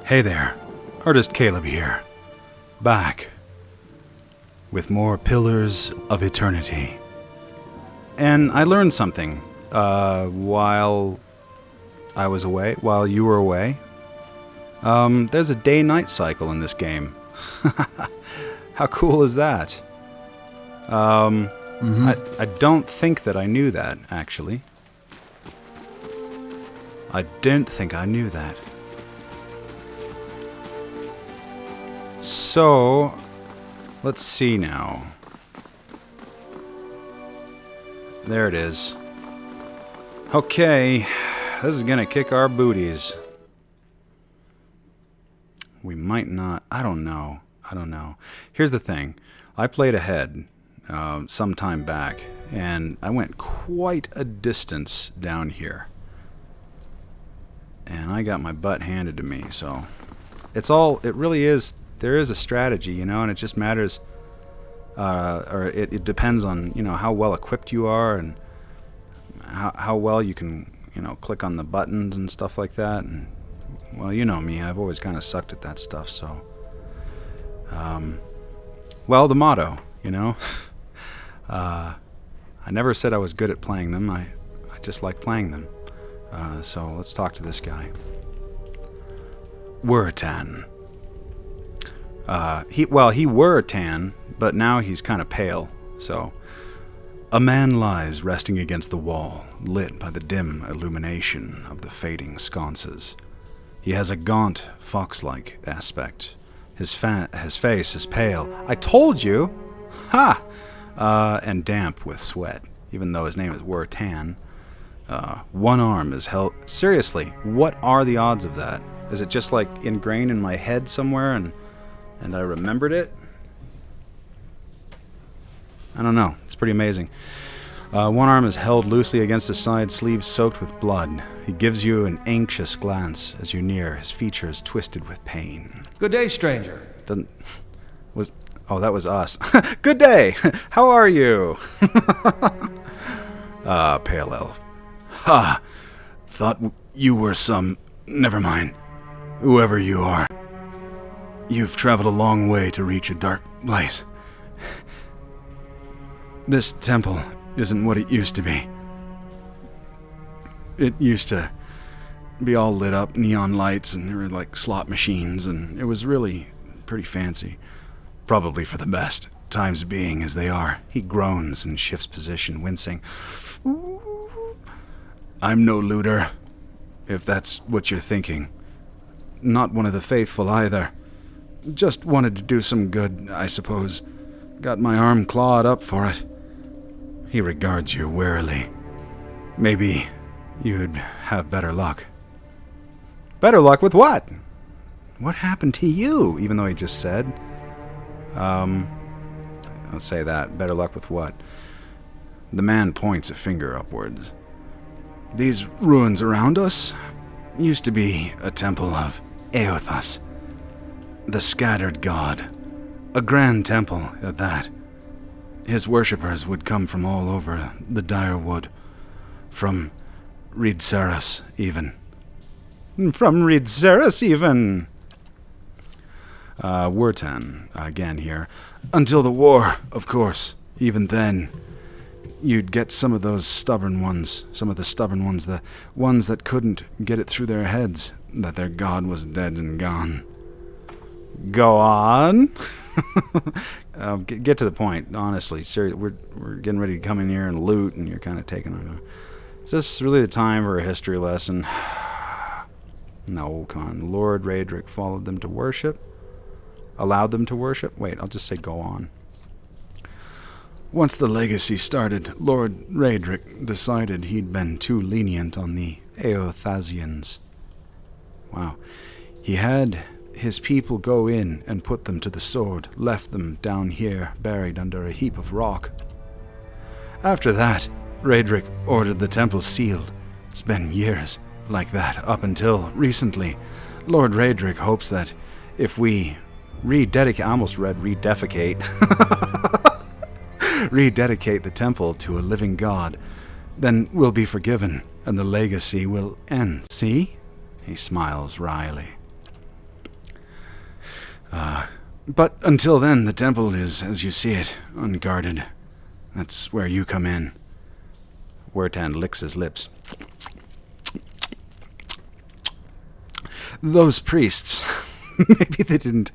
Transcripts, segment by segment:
Hey there, artistcaleb here, back with more Pillars of Eternity. And I learned something while I was away, while you were away. There's a day-night cycle in this game. How cool is that? I don't think that I knew that, actually. I didn't think I knew that. So, let's see now. There it is. Okay, this is gonna kick our booties. We might not. I don't know. Here's the thing. I played ahead some time back, and I went quite a distance down here. And I got my butt handed to me, so... it really is... there is a strategy, you know, and it just matters... or it depends on, you know, how well equipped you are, and how well you can, you know, click on the buttons and stuff like that, and... well, you know me, I've always kind of sucked at that stuff, so... well, the motto, you know? I never said I was good at playing them, I just like playing them. So, let's talk to this guy. Wurtan. He were tan, but now he's kind of pale, so... A man lies resting against the wall, lit by the dim illumination of the fading sconces. He has a gaunt, fox-like aspect. His face is pale. I told you! Ha! And damp with sweat, even though his name is Wurtan. One arm is held... seriously, what are the odds of that? Is it just like ingrained in my head somewhere and I remembered it? I don't know. It's pretty amazing. One arm is held loosely against his side, sleeves soaked with blood. He gives you an anxious glance as you near, his features twisted with pain. Good day, stranger. Oh, that was us. Good day! How are you? Pale elf. Ha! Thought you were some... never mind. Whoever you are. You've traveled a long way to reach a dark place. This temple isn't what it used to be. It used to be all lit up, neon lights, and there were like slot machines, and it was really pretty fancy. Probably for the best, times being as they are. He groans and shifts position, wincing. Ooh. I'm no looter, if that's what you're thinking. Not one of the faithful either. Just wanted to do some good, I suppose. Got my arm clawed up for it. He regards you warily. Maybe you'd have better luck. Better luck with what? What happened to you? Even though he just said. I'll say that. Better luck with what? The man points a finger upwards. These ruins around us used to be a temple of Eothas, the scattered god. A grand temple at that. His worshippers would come from all over the dire wood. From Reedceras, even. From Reedceras, even! Wurtan, again here. Until the war, of course. Even then, you'd get some of the stubborn ones, the ones that couldn't get it through their heads that their god was dead and gone. Go on? Get to the point, honestly. Seriously, we're getting ready to come in here and loot, and you're kind of taking on. Is this really the time for a history lesson? No, come on. Lord Raedric followed them to worship? Allowed them to worship? Wait, I'll just say go on. Once the legacy started, Lord Raedric decided he'd been too lenient on the Eothasians. Wow. He had his people go in and put them to the sword, left them down here, buried under a heap of rock. After that, Raedric ordered the temple sealed. It's been years like that, up until recently. Lord Raedric hopes that if we rededicate... I almost read redefecate. Rededicate the temple to a living god, then we'll be forgiven, and the legacy will end. See? He smiles wryly. But until then, the temple is, as you see it, unguarded. That's where you come in. Wertan licks his lips. Those priests, maybe they didn't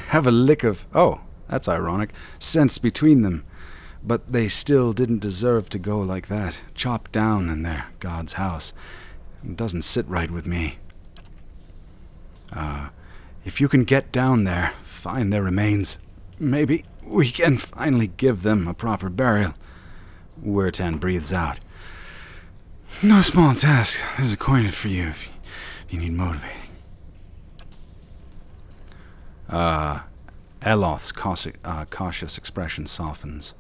have a lick of, oh, that's ironic, sense between them. But they still didn't deserve to go like that, chopped down in their god's house. It doesn't sit right with me. If you can get down there, find their remains, maybe we can finally give them a proper burial. Wertan breathes out. No small task. There's a coin for you if you need motivating. Hayloft's cautious expression softens.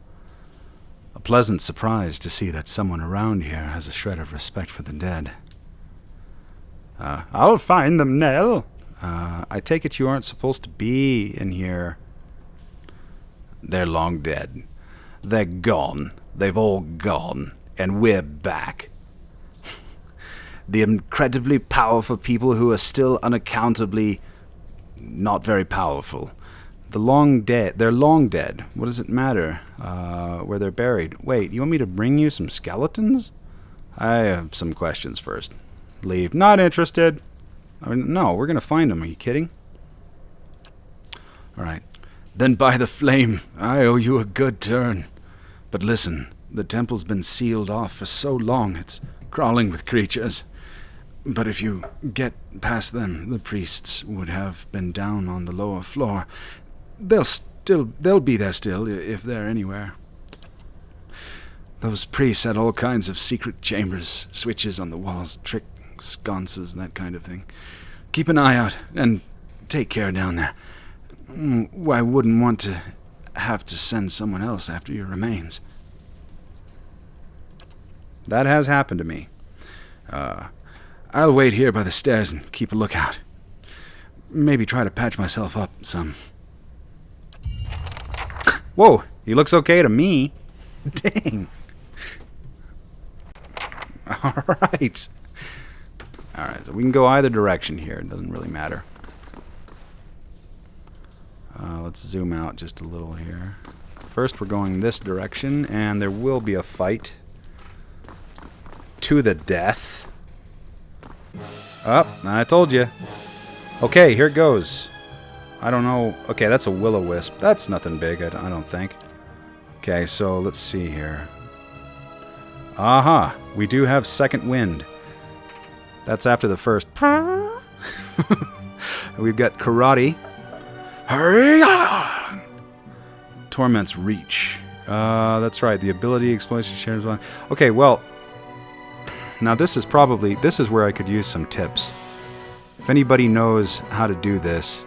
A pleasant surprise to see that someone around here has a shred of respect for the dead. I'll find them, Nell. I take it you aren't supposed to be in here. They're long dead. They're gone. They've all gone. And we're back. The incredibly powerful people who are still unaccountably not very powerful. They're long dead. What does it matter where they're buried? Wait, you want me to bring you some skeletons? I have some questions first. Leave. Not interested. No, we're going to find them. Are you kidding? All right. Then by the flame, I owe you a good turn. But listen, the temple's been sealed off for so long, it's crawling with creatures. But if you get past them, the priests would have been down on the lower floor. They'll be there still, if they're anywhere. Those priests had all kinds of secret chambers, switches on the walls, trick sconces, that kind of thing. Keep an eye out, and take care down there. I wouldn't want to have to send someone else after your remains. That has happened to me. I'll wait here by the stairs and keep a lookout. Maybe try to patch myself up some. Whoa, he looks okay to me. Dang. Alright. Alright, so we can go either direction here. It doesn't really matter. Let's zoom out just a little here. First we're going this direction, and there will be a fight. To the death. Oh, I told you. Okay, here it goes. I don't know. Okay, that's a Willow Wisp. That's nothing big, I don't think. Okay, so let's see here. Aha! We do have second wind. That's after the first. We've got karate. Torment's reach. That's right. The ability explosion shares one. Okay, well. Now this is where I could use some tips. If anybody knows how to do this,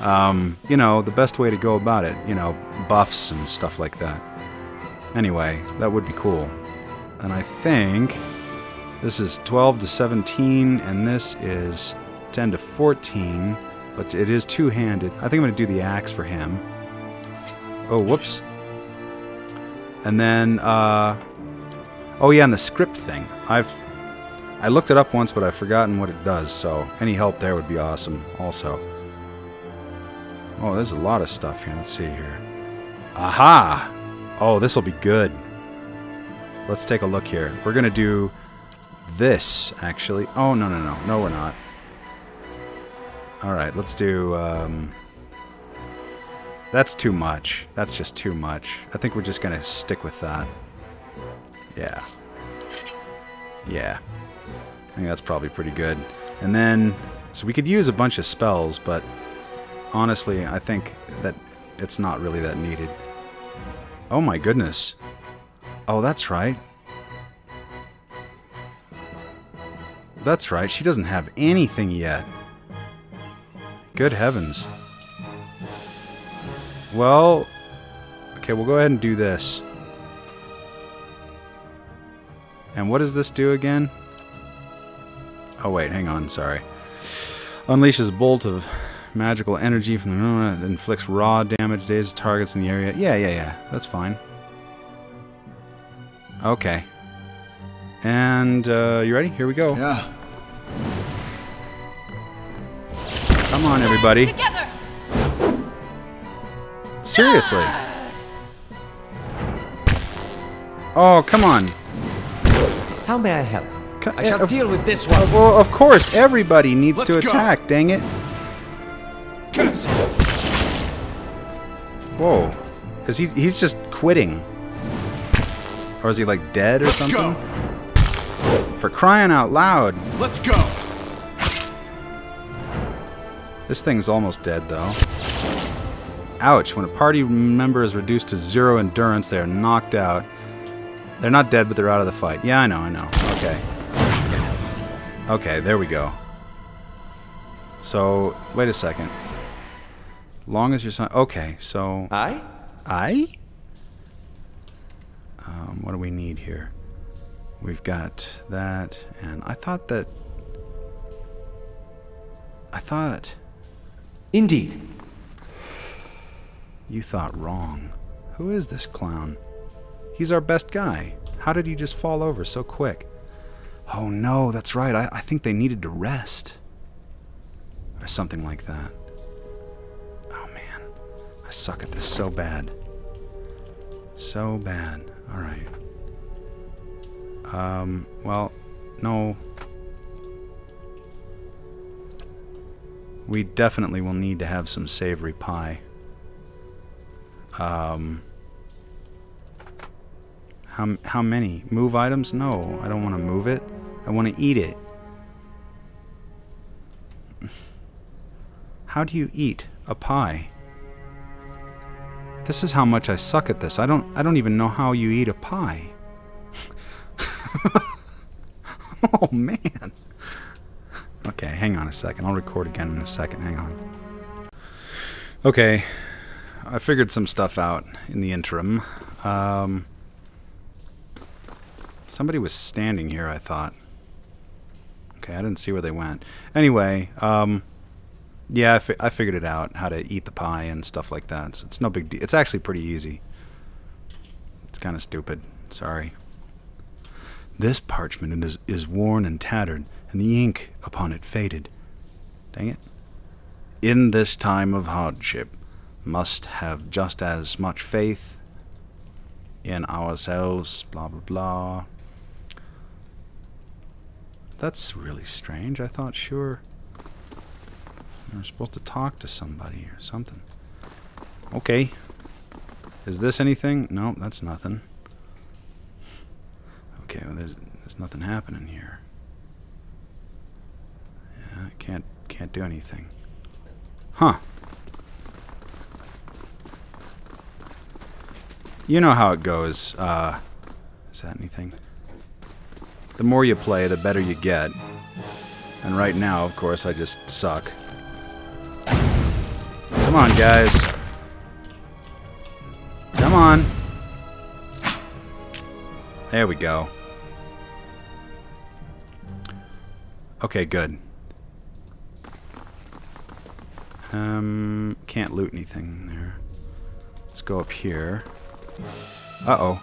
you know, the best way to go about it, you know, buffs and stuff like that. Anyway, that would be cool. And I think this is 12 to 17, and this is 10 to 14, but it is two-handed. I think I'm going to do the axe for him. Oh, whoops. And then, oh yeah, and the script thing. I looked it up once, but I've forgotten what it does, so any help there would be awesome also. Oh, there's a lot of stuff here. Let's see here. Aha! Oh, this will be good. Let's take a look here. We're going to do this, actually. Oh, no. No, we're not. Alright, let's do... That's too much. That's just too much. I think we're just going to stick with that. Yeah. Yeah. I think that's probably pretty good. And then... So we could use a bunch of spells, but... Honestly, I think that it's not really that needed. Oh my goodness. Oh, that's right. That's right, she doesn't have anything yet. Good heavens. Well, okay, we'll go ahead and do this. And what does this do again? Oh wait, hang on, sorry. Unleashes a bolt of magical energy from the moment that inflicts raw damage, dazes targets in the area. Yeah, that's fine. Okay. And, you ready? Here we go. Yeah. Come on, everybody. Together. Seriously. Oh, come on. How may I help? I shall deal with this one. Well, of course, everybody needs to attack, dang it. Whoa. He's just quitting. Or is he like dead or something? For crying out loud. Let's go. This thing's almost dead though. Ouch. When a party member is reduced to 0 endurance, they are knocked out. They're not dead, but they're out of the fight. Yeah, I know. Okay. Okay, there we go. So, wait a second. Long as your son... Okay, so... I? What do we need here? We've got that, and I thought... Indeed. You thought wrong. Who is this clown? He's our best guy. How did he just fall over so quick? Oh no, that's right. I think they needed to rest. Or something like that. Oh man. I suck at this so bad. So bad. Alright. Well, no. We definitely will need to have some savory pie. How many? Move items? No, I don't want to move it. I want to eat it. How do you eat a pie? This is how much I suck at this. I don't even know how you eat a pie. Oh man. Okay, hang on a second. I'll record again in a second. Hang on. Okay. I figured some stuff out in the interim. Somebody was standing here, I thought. Okay, I didn't see where they went. Anyway, yeah, I figured it out, how to eat the pie and stuff like that. So it's no big deal. It's actually pretty easy. It's kind of stupid. Sorry. This parchment is worn and tattered, and the ink upon it faded. Dang it. In this time of hardship, must have just as much faith in ourselves, blah, blah, blah. That's really strange. I thought, sure, we were supposed to talk to somebody or something. Okay. Is this anything? No, that's nothing. Okay, well, there's nothing happening here. Yeah, I can't do anything. Huh. You know how it goes. Is that anything? The more you play, the better you get. And right now, of course, I just suck. Come on, guys. Come on. There we go. Okay, good. Can't loot anything there. Let's go up here. Uh-oh.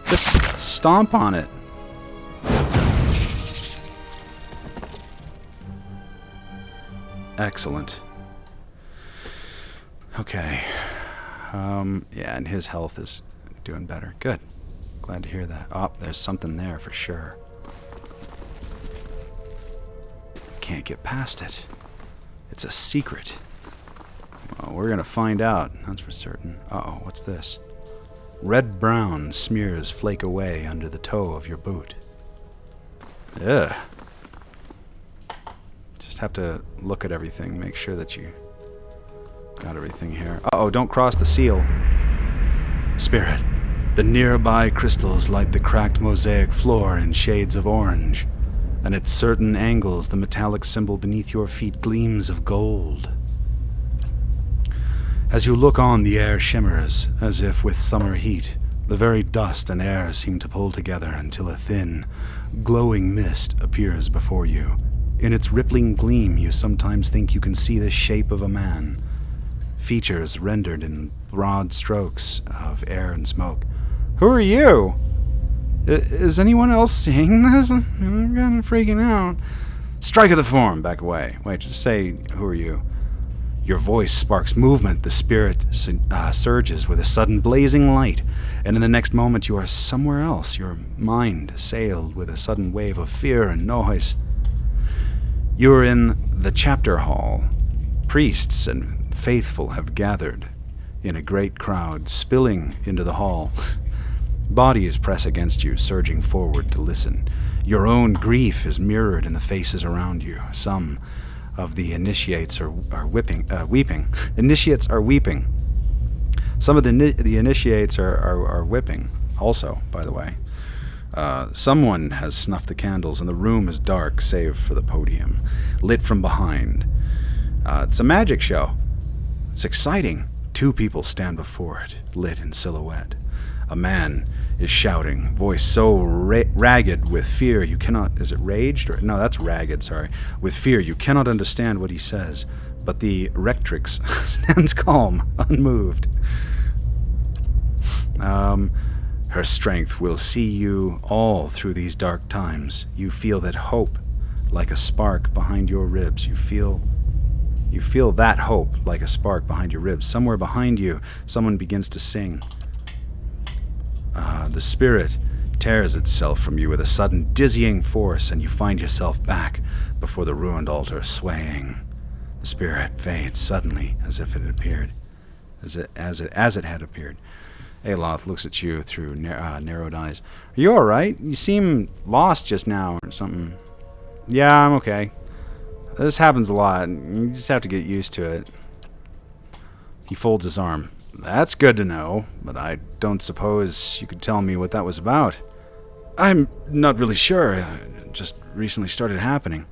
Just stomp on it. Excellent. Okay. Yeah, and his health is doing better. Good. Glad to hear that. Oh, there's something there for sure. Can't get past it. It's a secret. Well, we're gonna find out, that's for certain. Uh-oh, what's this? Red-brown smears flake away under the toe of your boot. Ugh. Just have to look at everything, make sure that you got everything here. Uh-oh, don't cross the seal. Spirit, the nearby crystals light the cracked mosaic floor in shades of orange, and at certain angles the metallic symbol beneath your feet gleams of gold. As you look on, the air shimmers, as if with summer heat. The very dust and air seem to pull together until a thin, glowing mist appears before you. In its rippling gleam, you sometimes think you can see the shape of a man. Features rendered in broad strokes of air and smoke. Who are you? Is anyone else seeing this? I'm kind of freaking out. Strike of the form. Back away. Wait, just say, who are you? Your voice sparks movement. The spirit surges with a sudden blazing light, and in the next moment you are somewhere else, your mind assailed with a sudden wave of fear and noise. You are in the chapter hall. Priests and faithful have gathered in a great crowd, spilling into the hall. Bodies press against you, surging forward to listen. Your own grief is mirrored in the faces around you. Some of the initiates are weeping. Initiates are weeping. Some of the initiates are whipping. Also, by the way, someone has snuffed the candles, and the room is dark, save for the podium, lit from behind. It's a magic show. It's exciting. 2 people stand before it, lit in silhouette. A man is shouting, voice so ragged with fear you cannot... Is it raged? No, that's ragged, sorry. With fear you cannot understand what he says, but the rectrix stands calm, unmoved. Her strength will see you all through these dark times. You feel that hope like a spark behind your ribs. You feel that hope like a spark behind your ribs. Somewhere behind you, someone begins to sing. The spirit tears itself from you with a sudden dizzying force, and you find yourself back before the ruined altar, swaying. The spirit fades suddenly, as if it had appeared, as it had appeared. Hayloft looks at you through narrowed eyes. Are you all right? You seem lost just now, or something. Yeah, I'm okay. This happens a lot. You just have to get used to it. He folds his arm. That's good to know, but I don't suppose you could tell me what that was about. I'm not really sure. It just recently started happening.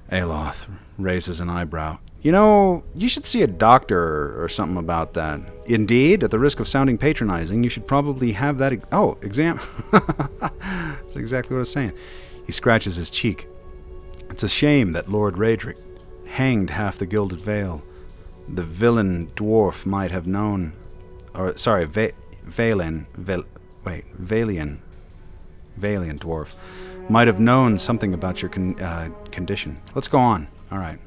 Hayloft raises an eyebrow. You know, you should see a doctor or something about that. Indeed, at the risk of sounding patronizing, you should probably have that... exam... That's exactly what I was saying. He scratches his cheek. It's a shame that Lord Raedric hanged half the Gilded Vale. The villain dwarf might have known... Valian dwarf might have known something about your condition. Let's go on. All right.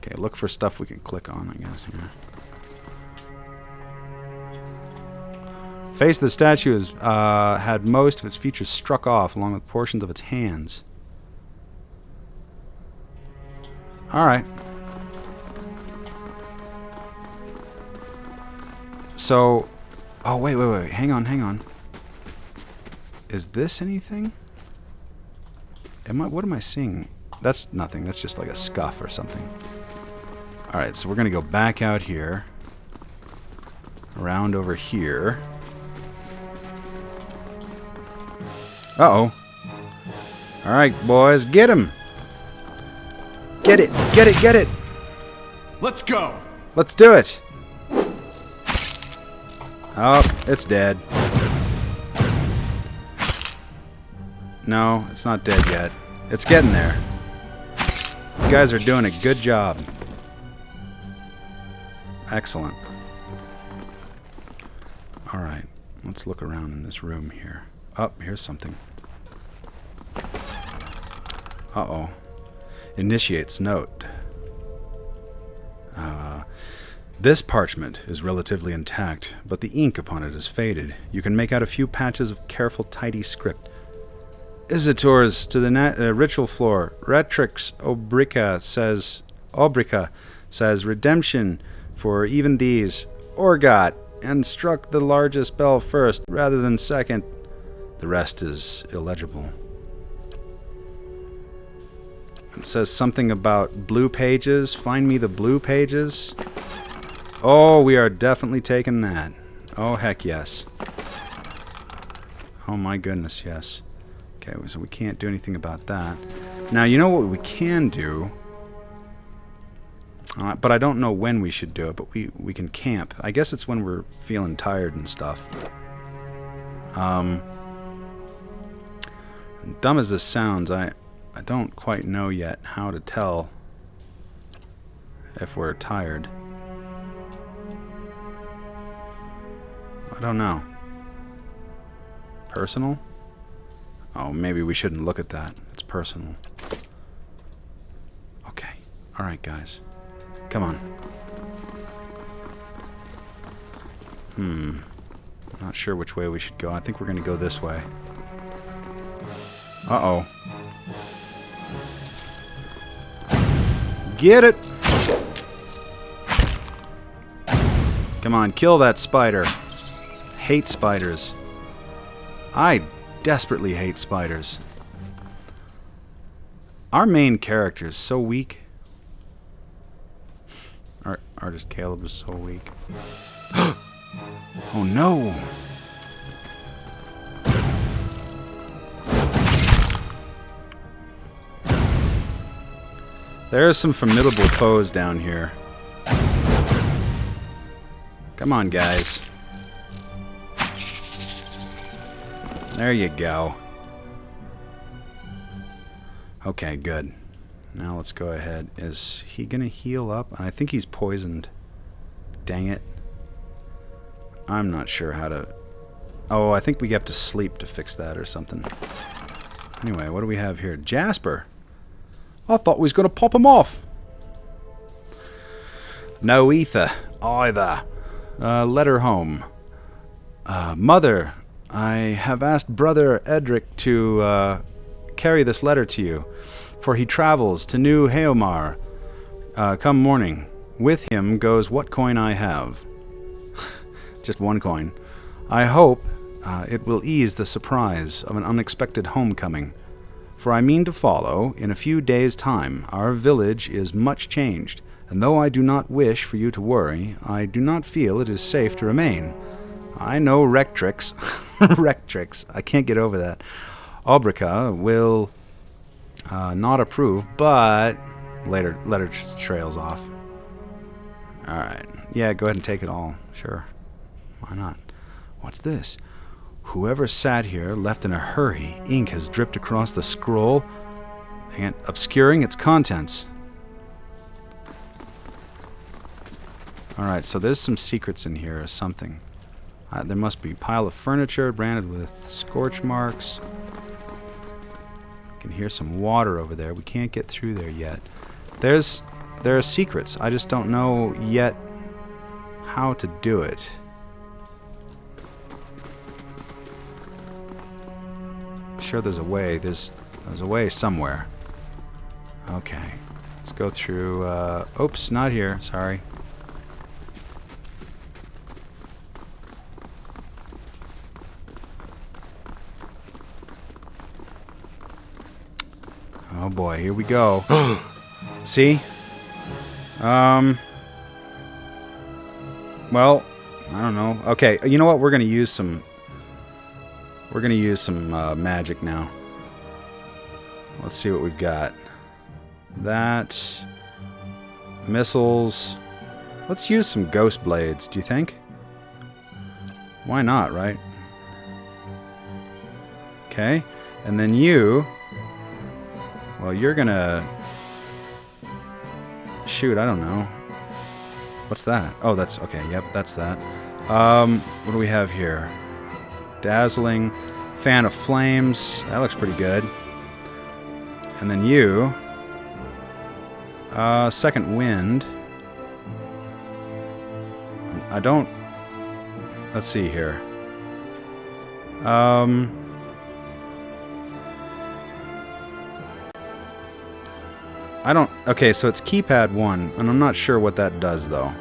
Okay, look for stuff we can click on, I guess. Here. Face of the statue has had most of its features struck off, along with portions of its hands. All right. So, oh wait, hang on. Is this anything? What am I seeing? That's nothing. That's just like a scuff or something. All right, so we're gonna go back out here, around over here. Uh-oh. All right, boys, get him. Get it. Let's go. Let's do it. Oh, it's dead. No, it's not dead yet. It's getting there. You guys are doing a good job. Excellent. Alright, let's look around in this room here. Oh, here's something. Uh-oh. Initiates note. This parchment is relatively intact, but the ink upon it is faded. You can make out a few patches of careful, tidy script. Isitors to the ritual floor. Retrix Obrica says redemption for even these. Orgot, and struck the largest spell first rather than second. The rest is illegible. It says something about blue pages. Find me the blue pages. Oh, we are definitely taking that. Oh, heck yes. Oh my goodness, yes. Okay, so we can't do anything about that. Now, you know what we can do? But I don't know when we should do it, but we can camp. I guess it's when we're feeling tired and stuff. Dumb as this sounds, I don't quite know yet how to tell if we're tired. I don't know. Personal? Oh, maybe we shouldn't look at that. It's personal. Okay. Alright, guys. Come on. Not sure which way we should go. I think we're going to go this way. Uh-oh. Get it! Come on, kill that spider. Hate spiders. I desperately hate spiders. Our main character is so weak. Artistcaleb is so weak. Oh no! There are some formidable foes down here. Come on, guys. There you go. Okay, good. Now let's go ahead. Is he gonna heal up? I think he's poisoned. Dang it. I'm not sure how to... Oh, I think we have to sleep to fix that or something. Anyway, what do we have here? Jasper! I thought we was gonna pop him off! No ether, either. Letter home. Mother, I have asked Brother Edric to carry this letter to you, for he travels to New Heomar come morning. With him goes what coin I have. Just one coin. I hope it will ease the surprise of an unexpected homecoming, for I mean to follow in a few days' time. Our village is much changed, and though I do not wish for you to worry, I do not feel it is safe to remain. I know Rectrix, Rectrix, I can't get over that. Obrica will not approve, but letter trails off. Alright, yeah, go ahead and take it all, sure. Why not? What's this? Whoever sat here left in a hurry. Ink has dripped across the scroll, and obscuring its contents. Alright, so there's some secrets in here or something. There must be a pile of furniture branded with scorch marks. I can hear some water over there. We can't get through there yet. There are secrets. I just don't know yet how to do it. I'm sure there's a way. There's a way somewhere. Okay. Let's go through... oops, not here. Sorry. Oh boy, here we go. See? Well, I don't know. Okay, you know what? We're gonna use some magic now. Let's see what we've got. That missiles. Let's use some ghost blades, do you think? Why not, right? Okay. And then you, well, you're gonna shoot, I don't know. What's that? Oh, that's okay. Yep, that's that. What do we have here? Dazzling, fan of flames. That looks pretty good. And then you, second wind. I don't. Let's see here. I don't... Okay, so it's keypad 1, and I'm not sure what that does, though.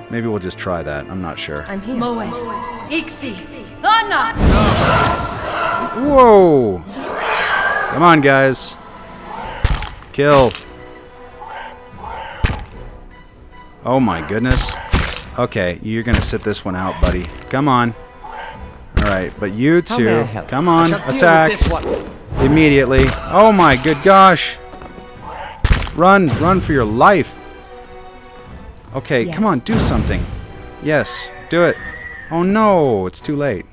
Maybe we'll just try that. I'm not sure. I'm here. Moe. Ixi. Anna! Whoa! Come on, guys. Kill. Oh my goodness. Okay, you're gonna sit this one out, buddy. Come on. Alright, but you two, come on, attack. Immediately. Oh my good gosh. Run for your life. Okay, yes. Come on, do something. Yes, do it. Oh no, it's too late.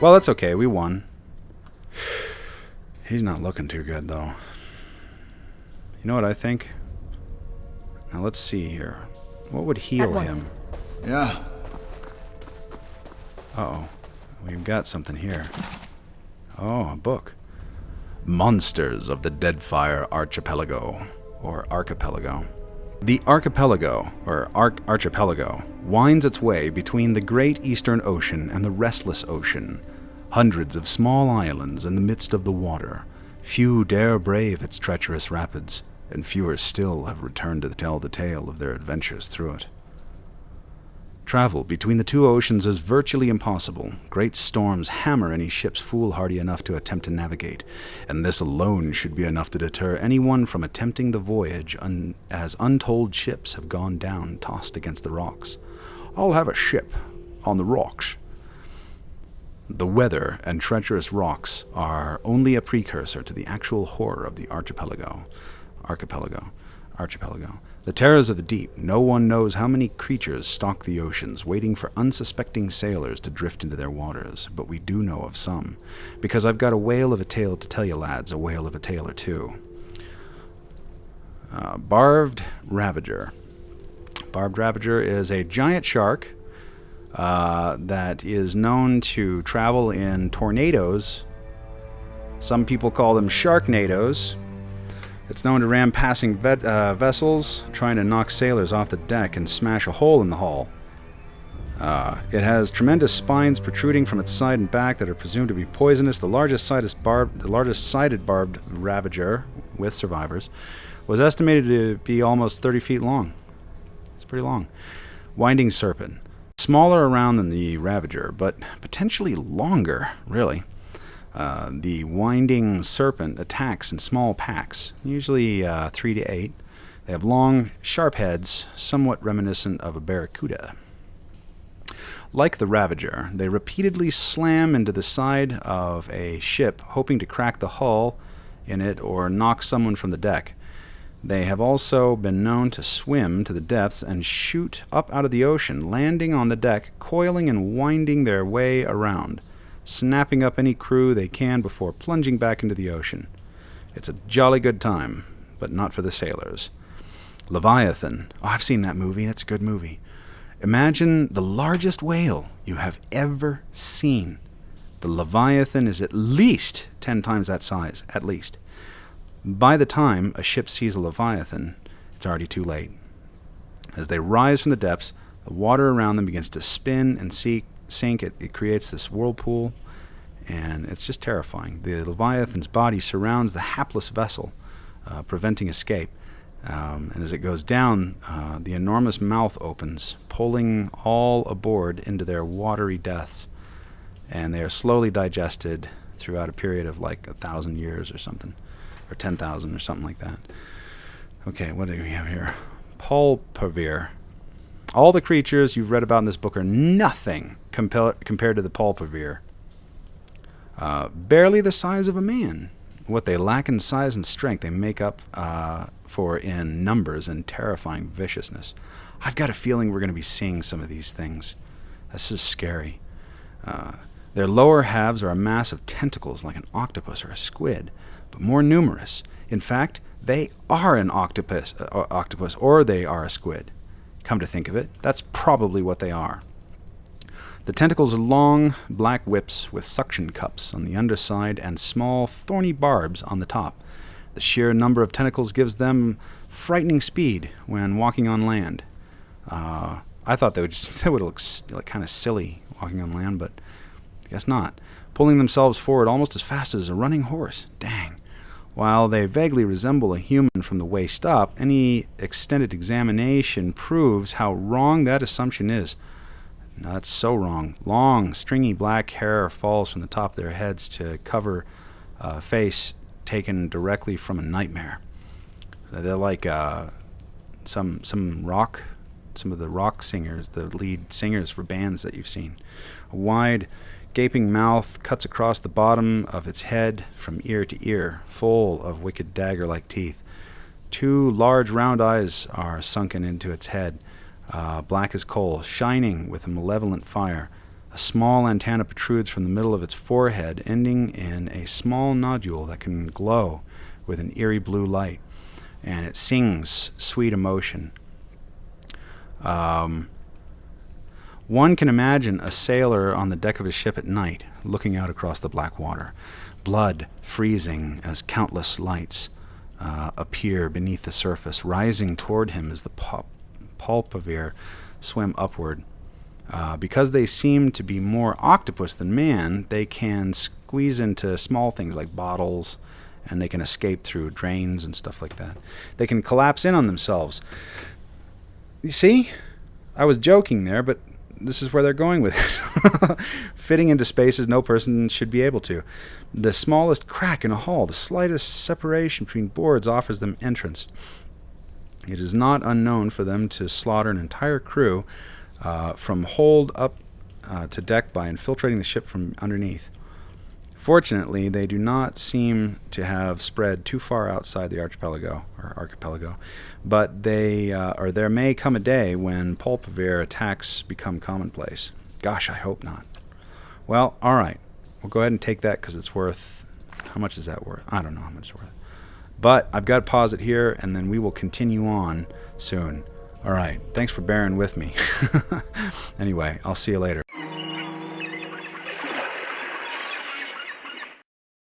Well, that's okay, we won. He's not looking too good, though. You know what I think? Now let's see here. What would heal him? Yeah. Uh-oh. We've got something here. Oh, a book. Monsters of the Deadfire Archipelago, or Archipelago. The archipelago, or archipelago, winds its way between the great Eastern Ocean and the Restless Ocean. Hundreds of small islands in the midst of the water. Few dare brave its treacherous rapids, and fewer still have returned to tell the tale of their adventures through it. Travel between the two oceans is virtually impossible. Great storms hammer any ships foolhardy enough to attempt to navigate, and this alone should be enough to deter anyone from attempting the voyage, as untold ships have gone down, tossed against the rocks. I'll have a ship on the rocks. The weather and treacherous rocks are only a precursor to the actual horror of the archipelago. The terrors of the deep. No one knows how many creatures stalk the oceans, waiting for unsuspecting sailors to drift into their waters, but we do know of some. Because I've got a whale of a tale to tell you, lads, a whale of a tale or two. Barbed Ravager. Barbed Ravager is a giant shark that is known to travel in tornadoes. Some people call them sharknadoes. It's known to ram passing vessels, trying to knock sailors off the deck and smash a hole in the hull. It has tremendous spines protruding from its side and back that are presumed to be poisonous. The largest sided barbed ravager, with survivors, was estimated to be almost 30 feet long. It's pretty long. Winding serpent. Smaller around than the ravager, but potentially longer, really. The winding serpent attacks in small packs, usually 3 to 8. They have long, sharp heads, somewhat reminiscent of a barracuda. Like the ravager, they repeatedly slam into the side of a ship, hoping to crack the hull in it or knock someone from the deck. They have also been known to swim to the depths and shoot up out of the ocean, landing on the deck, coiling and winding their way around, snapping up any crew they can before plunging back into the ocean. It's a jolly good time, but not for the sailors. Leviathan. Oh, I've seen that movie. That's a good movie. Imagine the largest whale you have ever seen. The Leviathan is at least 10 times that size, at least. By the time a ship sees a Leviathan, it's already too late. As they rise from the depths, the water around them begins to spin and sink. It creates this whirlpool, and it's just terrifying. The Leviathan's body surrounds the hapless vessel, preventing escape. And as it goes down, the enormous mouth opens, pulling all aboard into their watery deaths. And they are slowly digested throughout a period of like 1,000 years or something, or 10,000 or something like that. Okay, what do we have here? Pulpavir. All the creatures you've read about in this book are nothing compared to the Pulpavir. Barely the size of a man. What they lack in size and strength, they make up for in numbers and terrifying viciousness. I've got a feeling we're going to be seeing some of these things. This is scary. Their lower halves are a mass of tentacles like an octopus or a squid, but more numerous. In fact, they are an octopus, or they are a squid. Come to think of it, that's probably what they are. The tentacles are long, black whips with suction cups on the underside and small, thorny barbs on the top. The sheer number of tentacles gives them frightening speed when walking on land. I thought they would look like kind of silly walking on land, but I guess not. Pulling themselves forward almost as fast as a running horse. Dang. While they vaguely resemble a human from the waist up, any extended examination proves how wrong that assumption is. No, that's so wrong. Long, stringy black hair falls from the top of their heads to cover a face taken directly from a nightmare. They're like some of the rock singers, the lead singers for bands that you've seen. A wide, gaping mouth cuts across the bottom of its head from ear to ear, full of wicked dagger-like teeth. 2 large round eyes are sunken into its head, black as coal, shining with a malevolent fire. A small antenna protrudes from the middle of its forehead, ending in a small nodule that can glow with an eerie blue light, and it sings sweet emotion. One can imagine a sailor on the deck of his ship at night, looking out across the black water, blood freezing as countless lights appear beneath the surface, rising toward him as the pulpavir swim upward. Because they seem to be more octopus than man, they can squeeze into small things like bottles, and they can escape through drains and stuff like that. They can collapse in on themselves. You see? I was joking there, but this is where they're going with it. Fitting into spaces no person should be able to. The smallest crack in a hull, the slightest separation between boards offers them entrance. It is not unknown for them to slaughter an entire crew from hold up to deck by infiltrating the ship from underneath. Fortunately, they do not seem to have spread too far outside the archipelago, but there may come a day when pulpavir attacks become commonplace. Gosh, I hope not. Well, all right. We'll go ahead and take that because it's worth... How much is that worth? I don't know how much it's worth. But I've got to pause it here, and then we will continue on soon. All right. Thanks for bearing with me. Anyway, I'll see you later.